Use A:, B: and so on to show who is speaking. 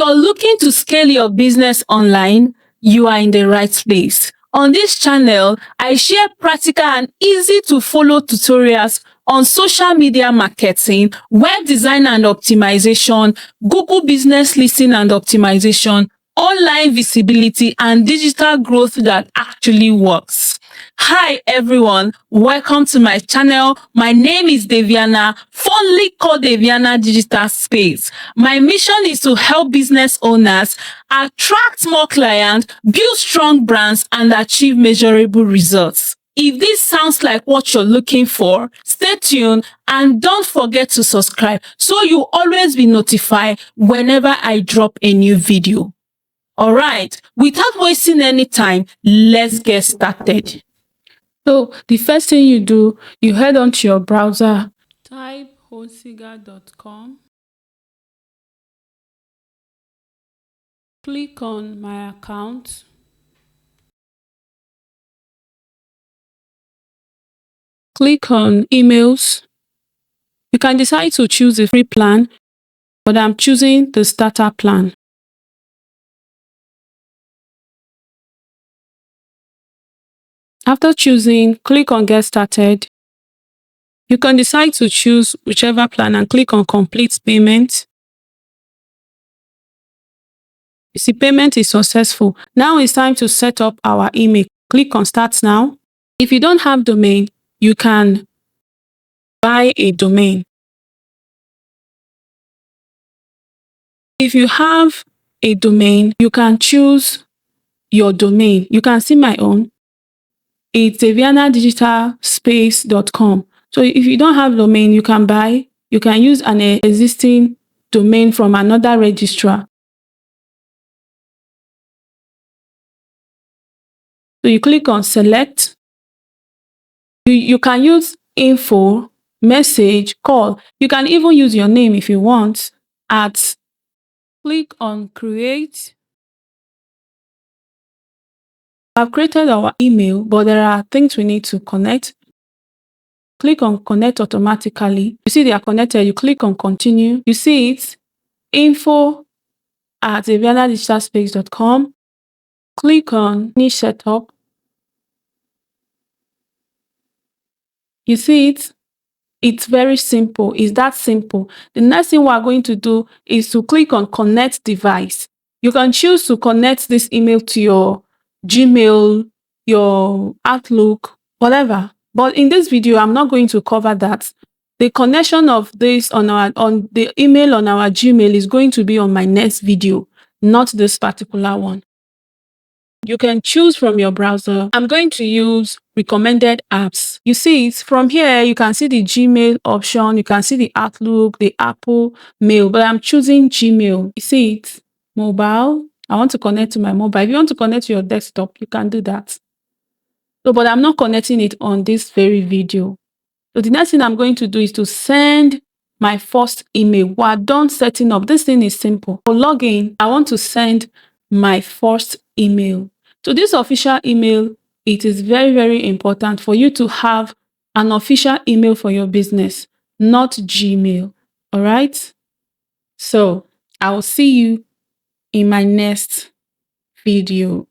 A: you're looking to scale your business online, you are in the right place. On this channel, I share practical and easy to follow tutorials on social media marketing, web design and optimization, Google business listing and optimization, online visibility, and digital growth that actually works. Hi everyone, welcome to my channel. My name is Deviana, fondly called Deviana Digital Space. My mission is to help business owners attract more clients, build strong brands, and achieve measurable results. If this sounds like what you're looking for, stay tuned and don't forget to subscribe so you always be notified whenever I drop a new video. All right, without wasting any time, let's get started.
B: So the first thing you do, you head on to your browser, type hostiga.com, click on my account, click on emails. You can decide to choose a free plan, but I'm choosing the starter plan. After choosing, click on get started. You can decide to choose whichever plan and click on complete payment. You see, payment is successful. Now it's time to set up our email. Click on start now. If you don't have domain, you can buy a domain. If you have a domain, you can choose your domain. You can see my own. It's devianadigitalspace.com. So if you don't have domain, you can buy. You can use an existing domain from another registrar. So you click on select. You can use info, message, call. You can even use your name if you want. Click on create. I've created our email, but there are things we need to connect. Click on connect automatically. You see they are connected. You click on continue. You see it, info@devianadigitalspace.com. Click on finish setup. You see it. It's very simple. It's that simple. The next thing we are going to do is to click on connect device. You can choose to connect this email to your Gmail, your Outlook, whatever. But in this video, I'm not going to cover that. The connection of this on the email on our Gmail is going to be on my next video, not this particular one. You can choose from your browser. I'm going to use recommended apps. You see it from here. You can see the Gmail option. You can see the Outlook, the Apple Mail, but I'm choosing Gmail. You see it, mobile. I want to connect to my mobile. If you want to connect to your desktop, you can do that. So, but I'm not connecting it on this very video. So the next thing I'm going to do is to send my first email. We're done setting up. This thing is simple. For login, I want to send my first email. So this official email, it is very, very important for you to have an official email for your business, not Gmail. All right? So I will see you in my next video.